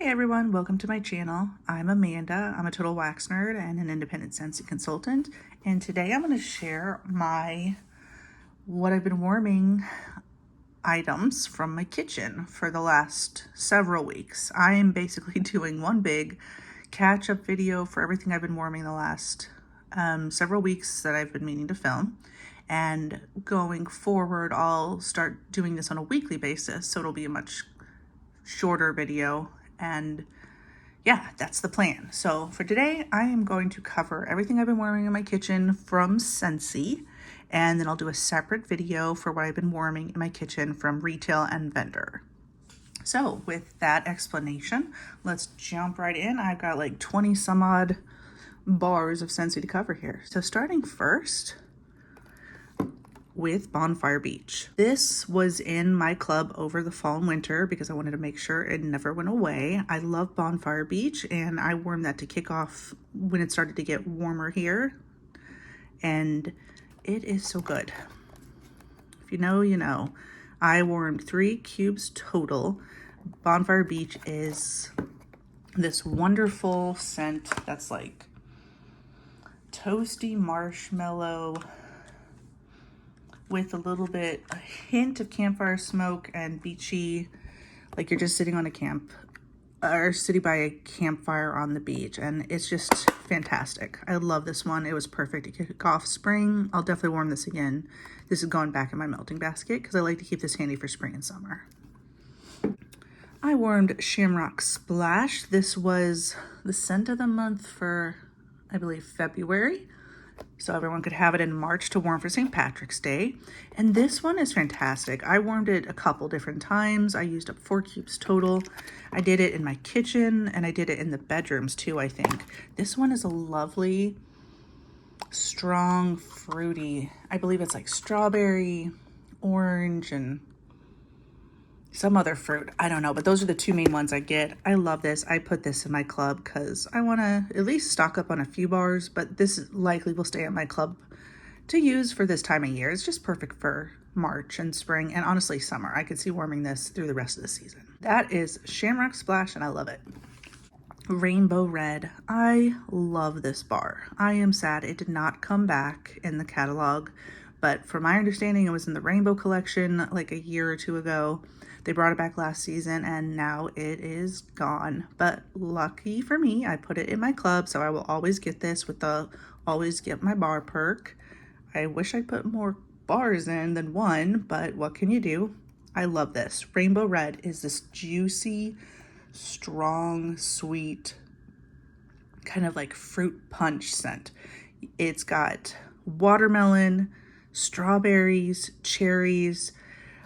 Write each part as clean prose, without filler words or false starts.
Hey everyone, welcome to my channel. I'm Amanda. I'm a total wax nerd and an independent Scentsy consultant. And today I'm going to share what I've been warming items from my kitchen for the last several weeks. I am basically doing one big catch-up video for everything I've been warming the last several weeks that I've been meaning to film. And going forward, I'll start doing this on a weekly basis, so it'll be a much shorter video. And yeah, that's the plan. So for today, I am going to cover everything I've been warming in my kitchen from Scentsy, and then I'll do a separate video for what I've been warming in my kitchen from retail and vendor. So with that explanation, let's jump right in. I've got like 20 some odd bars of Scentsy to cover here. So starting first with Bonfire Beach. This was in my club over the fall and winter because I wanted to make sure it never went away. I love Bonfire Beach, and I warmed that to kick off when it started to get warmer here, and it is so good. If you know, you know. I warmed 3 cubes total. Bonfire Beach is this wonderful scent that's like toasty marshmallow with a hint of campfire smoke and beachy, like you're just sitting on a camp or sitting by a campfire on the beach, and it's just fantastic. I love this one. It was perfect to kick off spring. I'll definitely warm this again. This is going back in my melting basket because I like to keep this handy for spring and summer. I warmed Shamrock Splash. This was the scent of the month for, I believe, February. So everyone could have it in March to warm for St. Patrick's Day. And this one is fantastic. I warmed it a couple different times. I used up 4 cubes total. I did it in my kitchen and I did it in the bedrooms too, I think. This one is a lovely, strong, fruity, I believe it's like strawberry, orange, and some other fruit. I don't know, but those are the 2 main ones I get. I love this. I put this in my club because I want to at least stock up on a few bars, but this likely will stay at my club to use for this time of year. It's just perfect for March and spring, and honestly summer. I could see warming this through the rest of the season. That is Shamrock Splash, and I love it. Rainbow Red. I love this bar. I am sad it did not come back in the catalog, but from my understanding, it was in the Rainbow collection like a year or 2 ago. They brought it back last season and now it is gone. But lucky for me, I put it in my club, so I will always get this with the always get my bar perk. I wish I put more bars in than one, but what can you do? I love this. Rainbow Red is this juicy, strong, sweet, kind of like fruit punch scent. It's got watermelon, strawberries, cherries,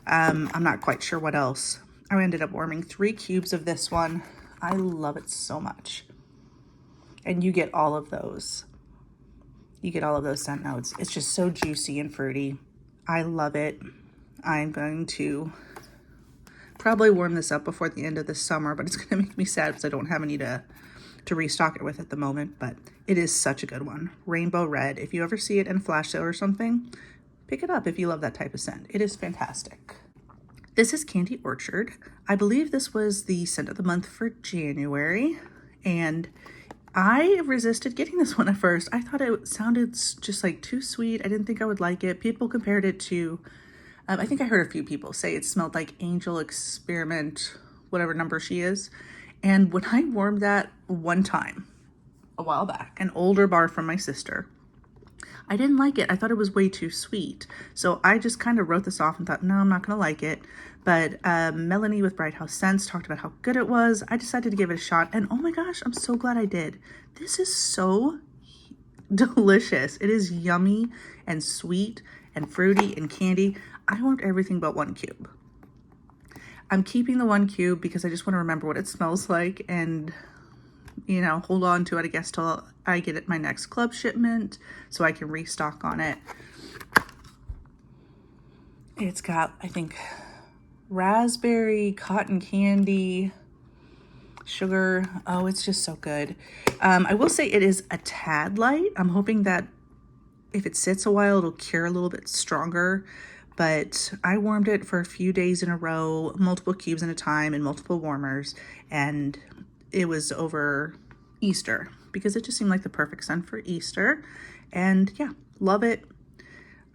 I'm not quite sure what else. I ended up warming 3 cubes of this one. I love it so much. And you get all of those. You get all of those scent notes. It's just so juicy and fruity. I love it. I'm going to probably warm this up before the end of the summer, but it's going to make me sad because I don't have any to restock it with at the moment, but it is such a good one. Rainbow Red. If you ever see it in a flash sale or something, pick it up if you love that type of scent. It is fantastic. This is Candy Orchard. I believe this was the scent of the month for January, and I resisted getting this one at first. I thought it sounded just like too sweet. I didn't think I would like it. People compared it to, I think I heard a few people say it smelled like Angel Experiment, whatever number she is. And when I warmed that one time, a while back, an older bar from my sister, I didn't like it. I thought it was way too sweet. So I just kind of wrote this off and thought, no, I'm not going to like it. But Melanie with Bright House Scents talked about how good it was. I decided to give it a shot. And oh my gosh, I'm so glad I did. This is so delicious. It is yummy and sweet and fruity and candy. I want everything but 1 cube. I'm keeping the 1 cube because I just want to remember what it smells like and, you know, hold on to it, I guess, till I get it my next club shipment so I can restock on it. It's got, I think, raspberry, cotton candy, sugar. Oh, it's just so good. I will say it is a tad light. I'm hoping that if it sits a while, it'll cure a little bit stronger. but I warmed it for a few days in a row, multiple cubes at a time and multiple warmers, and it was over Easter because it just seemed like the perfect scent for Easter. And yeah, love it.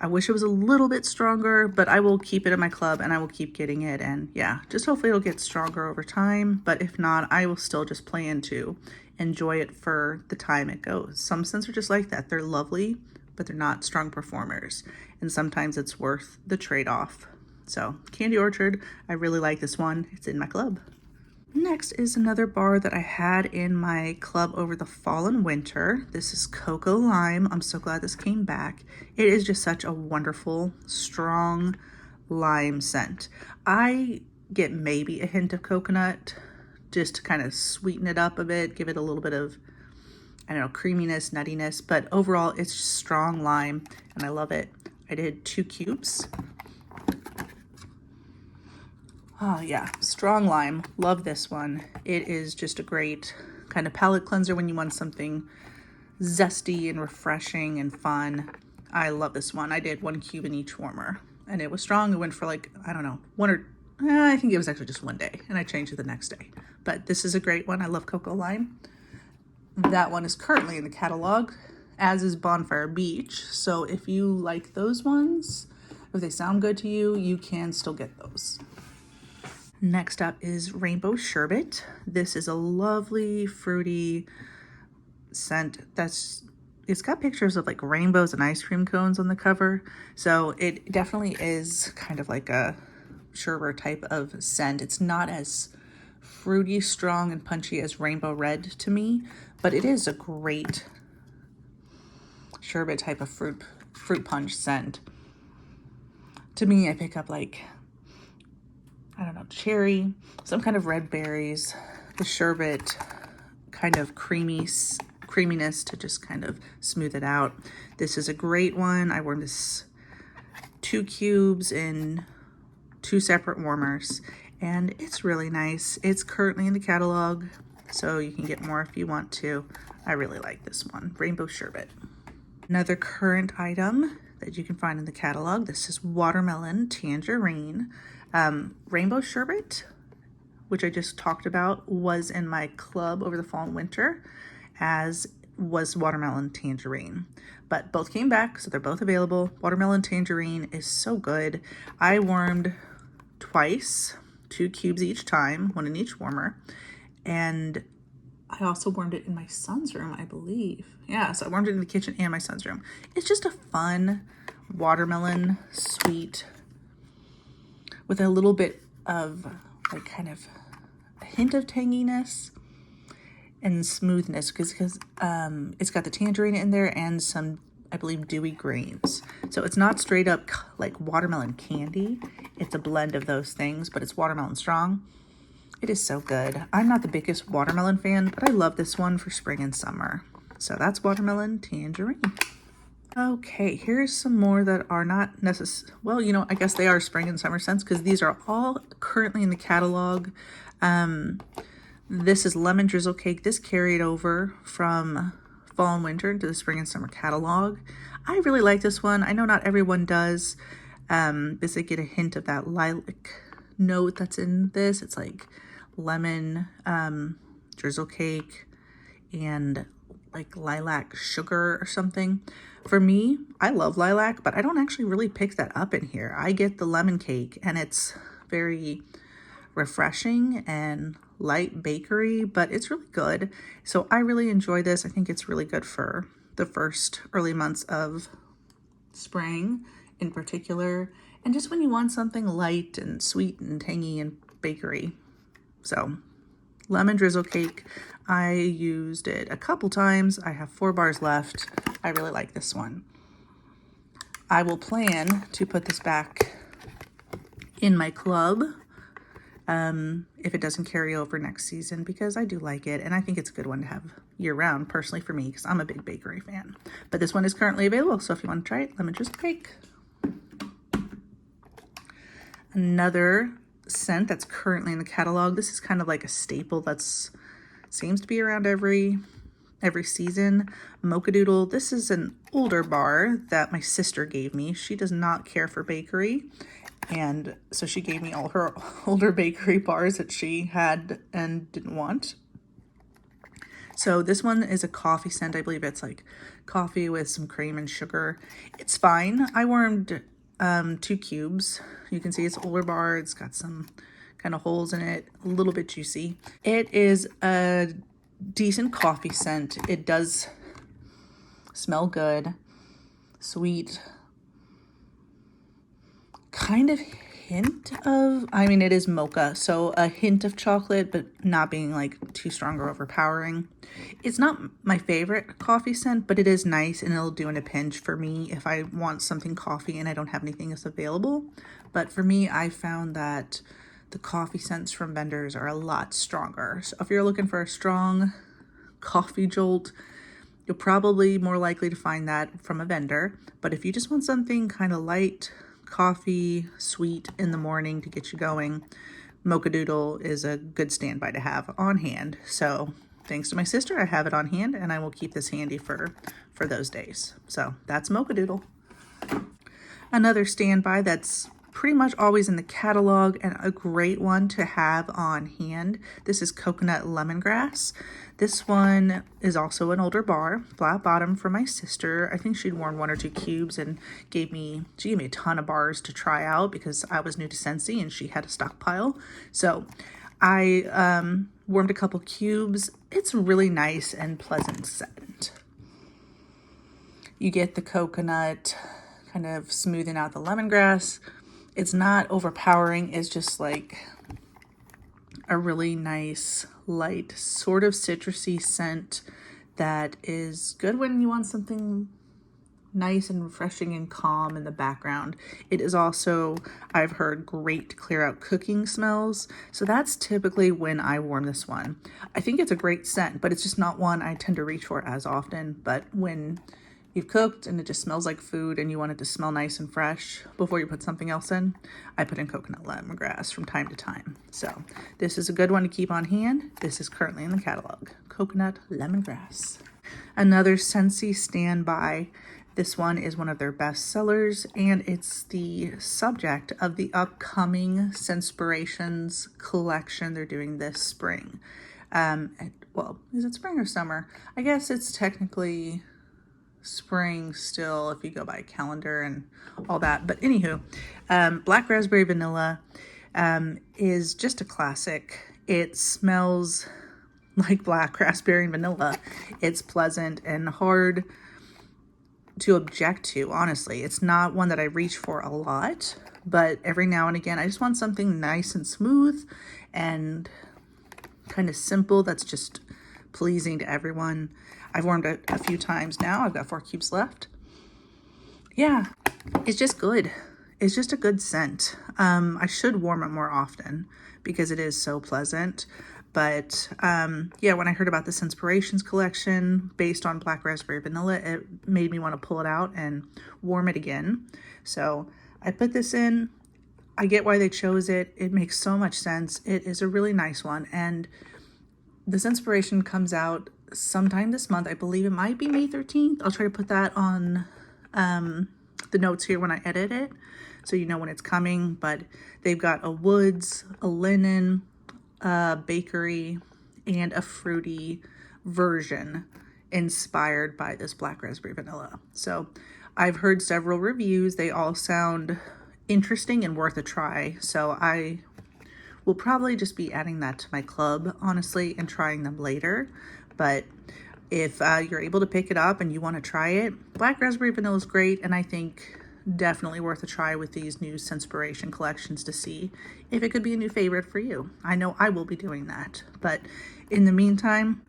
I wish it was a little bit stronger, but I will keep it in my club and I will keep getting it. And yeah, just hopefully it'll get stronger over time. But if not, I will still just plan to enjoy it for the time it goes. Some scents are just like that. They're lovely, but they're not strong performers. And sometimes it's worth the trade-off. So Candy Orchard, I really like this one. It's in my club. Next is another bar that I had in my club over the fall and winter. This is Cocoa Lime. I'm so glad this came back. It is just such a wonderful, strong lime scent. I get maybe a hint of coconut just to kind of sweeten it up a bit, give it a little bit of, I don't know, creaminess, nuttiness, but overall it's strong lime and I love it. I did 2 cubes. Oh yeah, strong lime. Love this one. It is just a great kind of palate cleanser when you want something zesty and refreshing and fun. I love this one. I did 1 cube in each warmer and it was strong. It went for like, I don't know, I think it was actually just 1 day and I changed it the next day. But this is a great one. I love Cocoa Lime. That one is currently in the catalog, as is Bonfire Beach. So if you like those ones, if they sound good to you, you can still get those. Next up is Rainbow Sherbet. This is a lovely fruity scent it's got pictures of like rainbows and ice cream cones on the cover. So it definitely is kind of like a sherbet type of scent. It's not as fruity, strong, and punchy as Rainbow Red to me, but it is a great sherbet type of fruit punch scent. To me, I pick up like, I don't know, cherry, some kind of red berries, the sherbet kind of creaminess to just kind of smooth it out. This is a great one. I warmed this 2 cubes in 2 separate warmers and it's really nice. It's currently in the catalog, so you can get more if you want to. I really like this one, Rainbow Sherbet. Another current item that you can find in the catalog, this is Watermelon Tangerine. Rainbow Sherbet, which I just talked about, was in my club over the fall and winter, as was Watermelon Tangerine. But both came back, so they're both available. Watermelon Tangerine is so good. I warmed twice, 2 cubes each time, 1 in each warmer. And I also warmed it in my son's room, I believe. Yeah, so I warmed it in the kitchen and my son's room. It's just a fun watermelon sweet with a little bit of like kind of a hint of tanginess and smoothness because it's got the tangerine in there and some, I believe, dewy grains. So it's not straight up like watermelon candy. It's a blend of those things, but it's watermelon strong. It is so good. I'm not the biggest watermelon fan, but I love this one for spring and summer. So that's Watermelon Tangerine. Okay, here's some more that are not necessary. Well, you know, I guess they are spring and summer scents because these are all currently in the catalog. This is Lemon Drizzle Cake. This carried over from fall and winter into the spring and summer catalog. I really like this one. I know not everyone does. This I get a hint of that lilac note that's in this. It's like lemon drizzle cake and like lilac sugar or something. For me, I love lilac, but I don't actually really pick that up in here. I get the lemon cake and it's very refreshing and light bakery, but it's really good. So I really enjoy this. I think it's really good for the first early months of spring in particular. And just when you want something light and sweet and tangy and bakery. So lemon drizzle cake. I used it a couple times. I have 4 bars left. I really like this one. I will plan to put this back in my club if it doesn't carry over next season because I do like it and I think it's a good one to have year round personally for me because I'm a big bakery fan. But this one is currently available, so if you want to try it, lemon drizzle cake. Another scent that's currently in the catalog. This is kind of like a staple that's seems to be around every every season. Mocha Doodle. This is an older bar that my sister gave me. She does not care for bakery. And so she gave me all her older bakery bars that she had and didn't want. So this one is a coffee scent. I believe it's like coffee with some cream and sugar. It's fine. I warmed 2 cubes. You can see it's older bar. It's got some kind of holes in it, a little bit juicy. It is a decent coffee scent. It does smell good, sweet, kind of hint of, I mean, it is mocha, so a hint of chocolate, but not being like too strong or overpowering. It's not my favorite coffee scent, but it is nice and it'll do in a pinch for me if I want something coffee and I don't have anything else available. But for me, I found that the coffee scents from vendors are a lot stronger. So if you're looking for a strong coffee jolt, you're probably more likely to find that from a vendor. But if you just want something kind of light, coffee, sweet in the morning to get you going, Mocha Doodle is a good standby to have on hand. So thanks to my sister, I have it on hand and I will keep this handy for those days. So that's Mocha Doodle. Another standby that's pretty much always in the catalog and a great one to have on hand. This is Coconut Lemongrass. This one is also an older bar, flat bottom for my sister. I think she'd worn 1 or 2 cubes and she gave me a ton of bars to try out because I was new to Scentsy and she had a stockpile. So I warmed a couple cubes. It's a really nice and pleasant scent. You get the coconut kind of smoothing out the lemongrass. It's not overpowering. It's just like a really nice, light, sort of citrusy scent that is good when you want something nice and refreshing and calm in the background. It is also, I've heard, great to clear out cooking smells. So that's typically when I warm this one. I think it's a great scent, but it's just not one I tend to reach for as often. But when you've cooked and it just smells like food and you want it to smell nice and fresh before you put something else in, I put in coconut lemongrass from time to time. So this is a good one to keep on hand. This is currently in the catalog, coconut lemongrass. Another Scentsy standby. This one is one of their best sellers and it's the subject of the upcoming Scentspirations collection they're doing this spring. Well, is it spring or summer? I guess it's technically spring still if you go by calendar and all that, but anywho, Black Raspberry Vanilla is just a classic. It smells like black raspberry and vanilla. It's pleasant and hard to object to, honestly. It's not one that I reach for a lot, but every now and again I just want something nice and smooth and kind of simple that's just pleasing to everyone. I've warmed it a few times now. I've got 4 cubes left. Yeah, it's just good. It's just a good scent. I should warm it more often because it is so pleasant. But yeah, when I heard about the Scentspirations collection based on Black Raspberry Vanilla, it made me want to pull it out and warm it again. So I put this in. I get why they chose it. It makes so much sense. It is a really nice one. And the Scentspiration comes out sometime this month. I believe it might be May 13th. I'll try to put that on the notes here when I edit it so you know when it's coming. But they've got a woods, a linen, a bakery, and a fruity version inspired by this Black Raspberry Vanilla. So I've heard several reviews. They all sound interesting and worth a try. So I will probably just be adding that to my club, honestly, and trying them later. But if you're able to pick it up and you want to try it, Black Raspberry Vanilla is great, and I think definitely worth a try with these new Scentspiration collections to see if it could be a new favorite for you. I know I will be doing that. But in the meantime,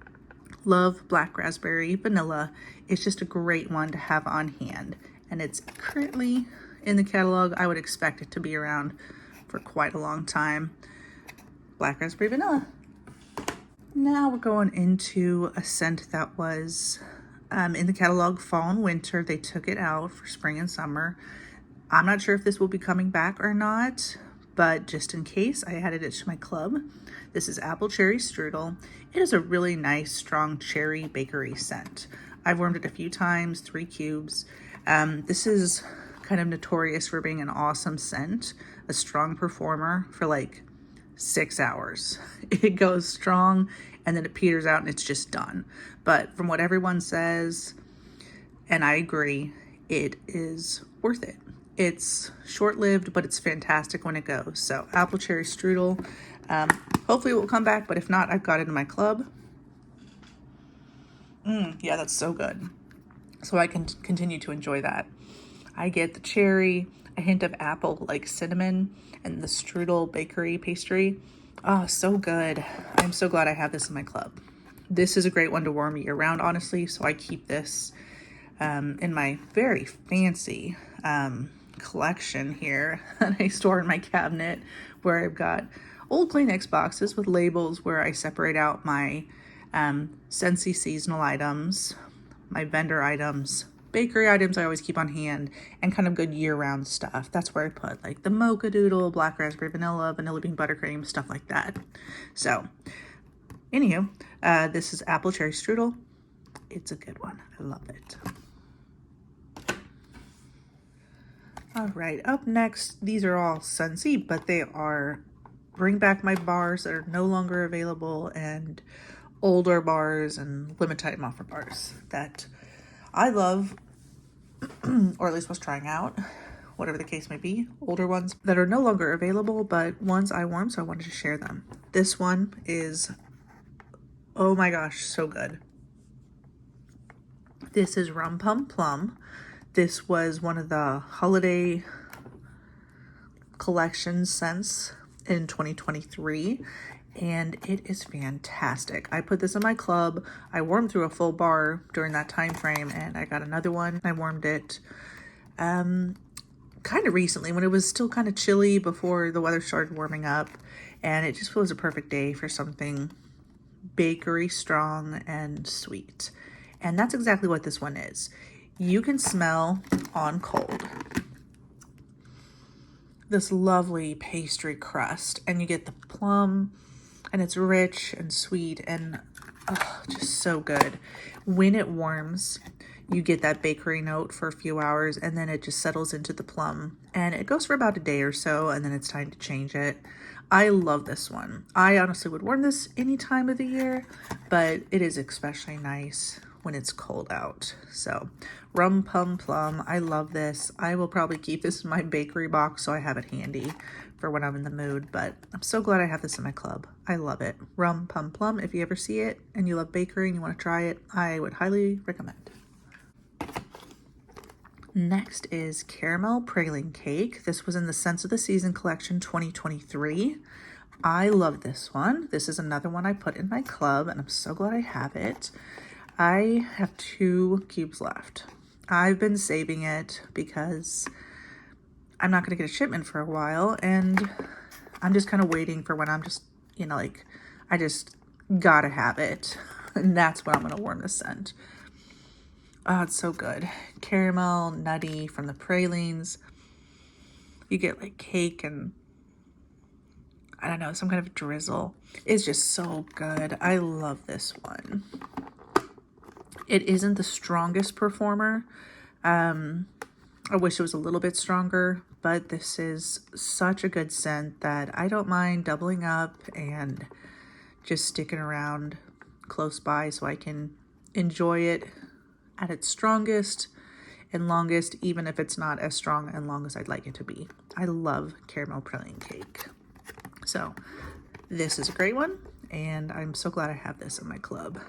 love Black Raspberry Vanilla. It's just a great one to have on hand. And it's currently in the catalog. I would expect it to be around for quite a long time. Black Raspberry Vanilla. Now we're going into a scent that was in the catalog fall and winter. They took it out for spring and summer. I'm not sure if this will be coming back or not, but just in case, I added it to my club. This is apple cherry strudel. It is a really nice, strong cherry bakery scent. I've warmed it a few times, 3 cubes. This is kind of notorious for being an awesome scent, a strong performer for like 6 hours. It goes strong and then it peters out and it's just done. But from what everyone says, and I agree, it is worth it. It's short-lived, but it's fantastic when it goes. So apple cherry strudel, hopefully it will come back, but if not, I've got it in my club. Yeah, that's so good. So I can continue to enjoy that. I get the cherry, a hint of apple, like cinnamon, and the strudel bakery pastry. Oh, so good. I'm so glad I have this in my club. This is a great one to warm year round, honestly, so I keep this in my very fancy collection here that I store in my cabinet, where I've got old Kleenex boxes with labels where I separate out my Scentsy seasonal items, my vendor items, bakery items I always keep on hand, and kind of good year-round stuff. That's where I put like the mocha doodle, black raspberry vanilla, vanilla bean buttercream, stuff like that. So anywho, this is apple cherry strudel. It's a good one. I love it. All right, up next, these are all Scentsy, but they are bring back my bars that are no longer available and older bars and limited time offer bars that I love, or at least was trying out, whatever the case may be. Older ones that are no longer available, but ones I warm, so I wanted to share them. This one is, oh my gosh, so good. This is Rum Pum Plum. This was one of the holiday collection scents in 2023, and it is fantastic. I put this in my club. I warmed through a full bar during that time frame, and I got another one. I warmed it kind of recently when it was still kind of chilly before the weather started warming up, and it just was a perfect day for something bakery strong and sweet. And that's exactly what this one is. You can smell on cold this lovely pastry crust, and you get the plum, and it's rich and sweet and just so good. When it warms, you get that bakery note for a few hours, and then it just settles into the plum, and it goes for about a day or so, and then it's time to change it. I love this one. I honestly would warm this any time of the year, but it is especially nice when it's cold out. So Rum Pum Plum, I love this. I will probably keep this in my bakery box so I have it handy for when I'm in the mood, but I'm so glad I have this in my club. I love it. Rum Pum Plum, if you ever see it and you love bakery and you want to try it, I would highly recommend. Next is Caramel Praline Cake. This was in the Scents of the Season collection 2023. I love this one. This is another one I put in my club, and I'm so glad I have it. I have 2 cubes left. I've been saving it because I'm not going to get a shipment for a while, and I'm just kind of waiting for when I'm just, you know, like, I just gotta have it. And that's when I'm going to warm this scent. Oh, it's so good. Caramel, nutty from the pralines. You get like cake and, I don't know, some kind of drizzle. It's just so good. I love this one. It isn't the strongest performer. I wish it was a little bit stronger, but this is such a good scent that I don't mind doubling up and just sticking around close by so I can enjoy it at its strongest and longest, even if it's not as strong and long as I'd like it to be. I love caramel praline cake. So this is a great one, and I'm so glad I have this in my club.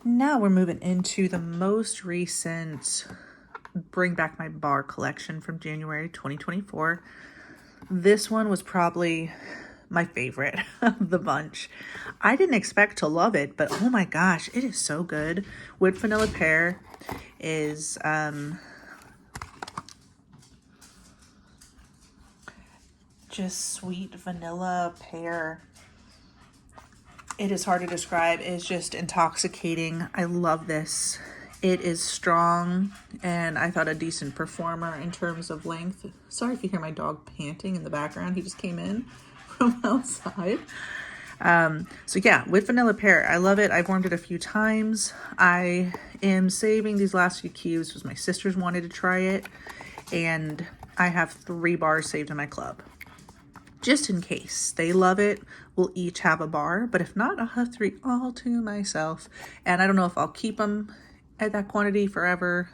Now we're moving into the most recent Bring Back My Bar collection from January 2024. This one was probably my favorite of the bunch. I didn't expect to love it, but oh my gosh, it is so good. Whipped Vanilla Pear is just sweet vanilla pear. It is hard to describe. It's just intoxicating. I love this. It is strong and I thought a decent performer in terms of length. Sorry if you hear my dog panting in the background. He just came in from outside. So yeah, with vanilla pear, I love it. I've warmed it a few times. I am saving these last few cubes because my sisters wanted to try it, and I have 3 bars saved in my club. Just in case they love it, we'll each have a bar, but if not, I'll have 3 all to myself. And I don't know if I'll keep them at that quantity forever.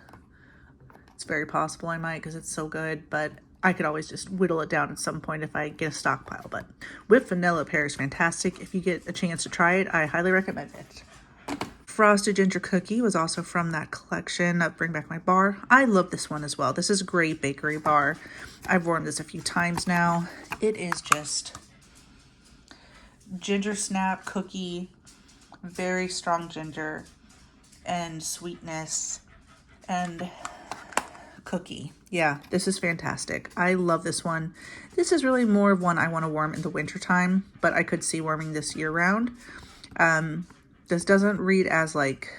It's very possible I might because it's so good, but I could always just whittle it down at some point if I get a stockpile. But with vanilla pear is fantastic. If you get a chance to try it, I highly recommend it. Frosted Ginger Cookie was also from that collection of Bring Back My Bar. I love this one as well. This is a great bakery bar. I've warmed this a few times now. It is just ginger snap cookie, very strong ginger and sweetness and cookie. Yeah, this is fantastic. I love this one. This is really more of one I want to warm in the winter time, but I could see warming this year round. This doesn't read as like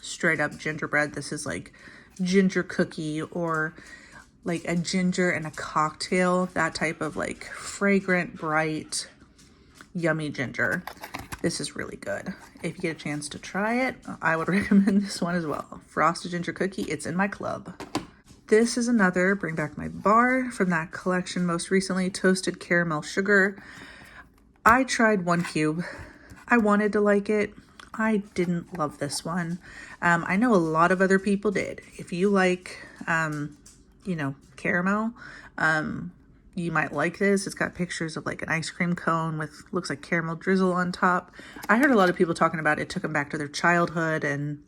straight up gingerbread. This is like ginger cookie or like a ginger and a cocktail, that type of like fragrant, bright, yummy ginger. This is really good. If you get a chance to try it, I would recommend this one as well. Frosted Ginger Cookie, it's in my club. This is another Bring Back My Bar from that collection most recently, Toasted Caramel Sugar. I tried 1 cube. I wanted to like it. I didn't love this one. I know a lot of other people did. If you like, you know, caramel, you might like this. It's got pictures of like an ice cream cone with looks like caramel drizzle on top. I heard a lot of people talking about it took them back to their childhood and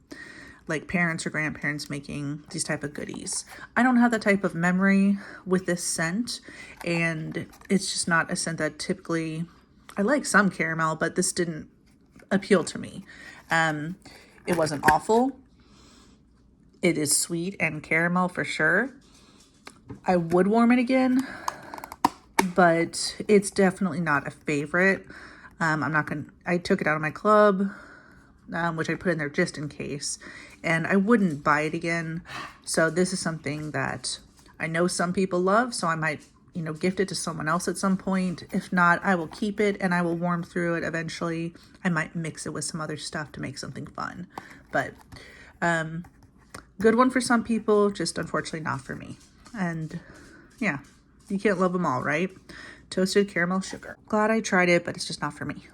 like parents or grandparents making these type of goodies. I don't have that type of memory with this scent, and it's just not a scent that typically, I like some caramel, but this didn't appeal to me. It wasn't awful. It is sweet and caramel for sure. I would warm it again, but it's definitely not a favorite. I took it out of my club, which I put in there just in case, and I wouldn't buy it again. So this is something that I know some people love, so I might, you know, gift it to someone else at some point. If not, I will keep it and I will warm through it eventually. I might mix it with some other stuff to make something fun, but good one for some people, just unfortunately not for me. And yeah, you can't love them all, right? Toasted Caramel Sugar. Glad I tried it, but it's just not for me.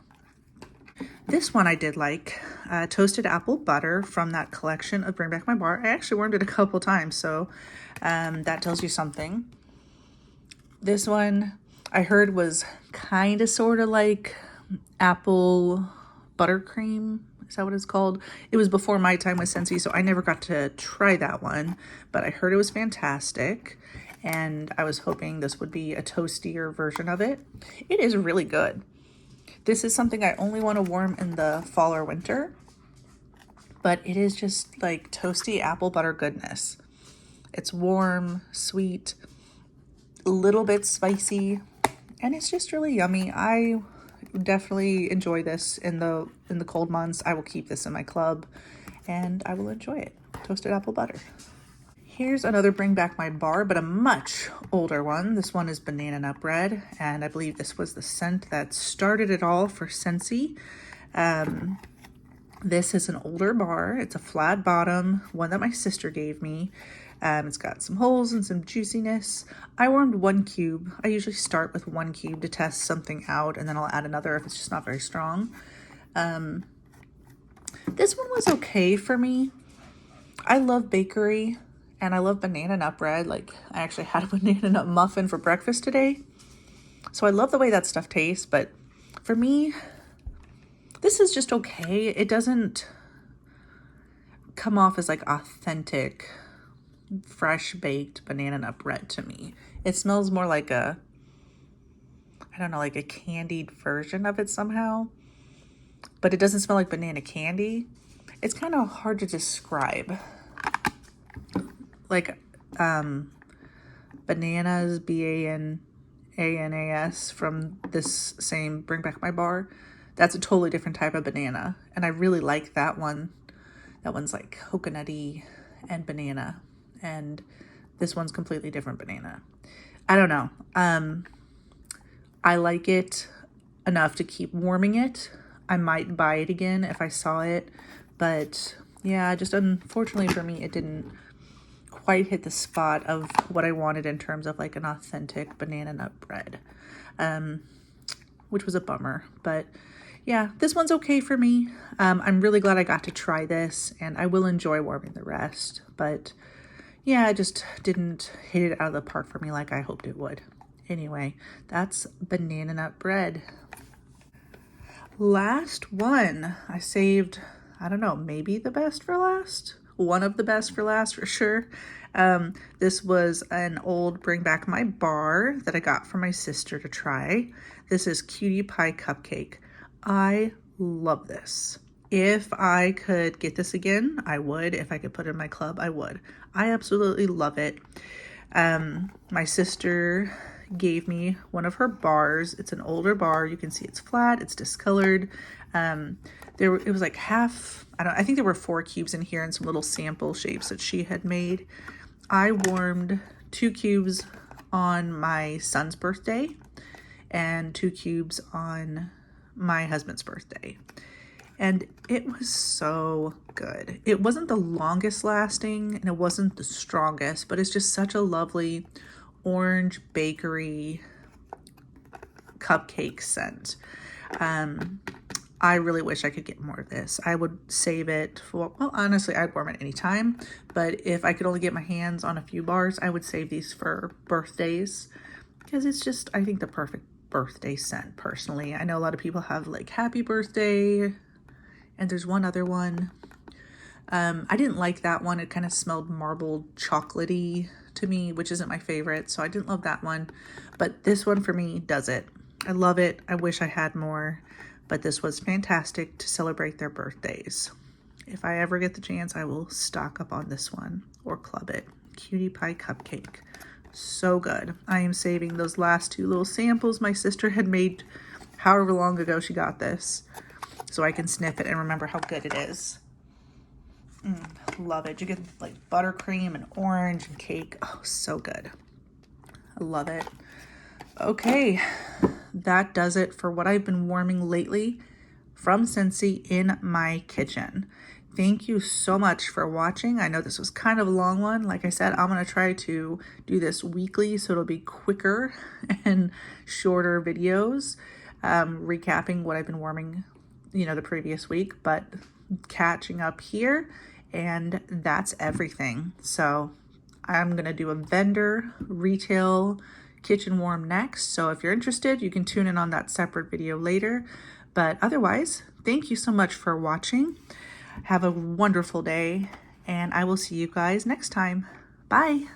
This one I did like, Toasted Apple Butter from that collection of Bring Back My Bar. I actually warmed it a couple times, so that tells you something. This one I heard was kind of sort of like apple buttercream. Is that what it's called? It was before my time with Scentsy, so I never got to try that one, but I heard it was fantastic, and I was hoping this would be a toastier version of it. It is really good. This is something I only want to warm in the fall or winter, but it is just like toasty apple butter goodness. It's warm, sweet, a little bit spicy, and it's just really yummy. I definitely enjoy this in the cold months. I will keep this in my club and I will enjoy it. Toasted apple butter. Here's another Bring Back My Bar, but a much older one. This one is Banana Nut Bread, and I believe this was the scent that started it all for Scentsy. This is an older bar. It's a flat bottom, one that my sister gave me. It's got some holes and some juiciness. I warmed 1 cube. I usually start with 1 cube to test something out, and then I'll add another if it's just not very strong. This one was okay for me. I love bakery, and I love banana nut bread. Like, I actually had a banana nut muffin for breakfast today. So I love the way that stuff tastes, but for me, this is just okay. It doesn't come off as like authentic, fresh baked banana nut bread to me. It smells more like a, I don't know, like a candied version of it somehow, but it doesn't smell like banana candy. It's kind of hard to describe. Like bananas, BANANAS from this same Bring Back My Bar. That's a totally different type of banana, and I really like that one. That one's like coconutty and banana, and this one's completely different banana. I don't know. I like it enough to keep warming it. I might buy it again if I saw it, but yeah, just unfortunately for me, it didn't quite hit the spot of what I wanted in terms of like an authentic banana nut bread, which was a bummer. But yeah, this one's okay for me. I'm really glad I got to try this, and I will enjoy warming the rest. But yeah, it just didn't hit it out of the park for me like I hoped it would. Anyway, that's banana nut bread. Last one, I saved, I don't know, maybe the best for last? One of the best for last for sure. This was an old Bring Back My Bar that I got from my sister to try. This is Cutie Pie Cupcake. I love this. If I could get this again, I would. If I could put it in my club, I would. I absolutely love it. My sister gave me one of her bars. It's an older bar. You can see it's flat, it's discolored. It was like half, I think there were 4 cubes in here and some little sample shapes that she had made. I warmed 2 cubes on my son's birthday and 2 cubes on my husband's birthday. And it was so good. It wasn't the longest lasting and it wasn't the strongest, but it's just such a lovely orange bakery cupcake scent. I really wish I could get more of this. I would save it for, well, honestly, I'd warm it anytime, but if I could only get my hands on a few bars, I would save these for birthdays because it's just, I think, the perfect birthday scent personally. I know a lot of people have like happy birthday, and there's one other one. I didn't like that one. It kind of smelled marbled chocolatey to me, which isn't my favorite, so I didn't love that one. But this one for me does it. I love it. I wish I had more, but this was fantastic to celebrate their birthdays. If I ever get the chance, I will stock up on this one or club it. Cutie Pie Cupcake. So good. I am saving those last 2 little samples my sister had made however long ago she got this, so I can sniff it and remember how good it is. Love it. You get like buttercream and orange and cake. Oh, so good. I love it. Okay, that does it for what I've been warming lately from Scentsy in my kitchen. Thank you so much for watching. I know this was kind of a long one. Like I said, I'm going to try to do this weekly so it'll be quicker and shorter videos, recapping what I've been warming, the previous week, but catching up here, and that's everything. So I'm going to do a vendor retail kitchen warm next. So if you're interested, you can tune in on that separate video later. But otherwise, thank you so much for watching. Have a wonderful day, and I will see you guys next time. Bye.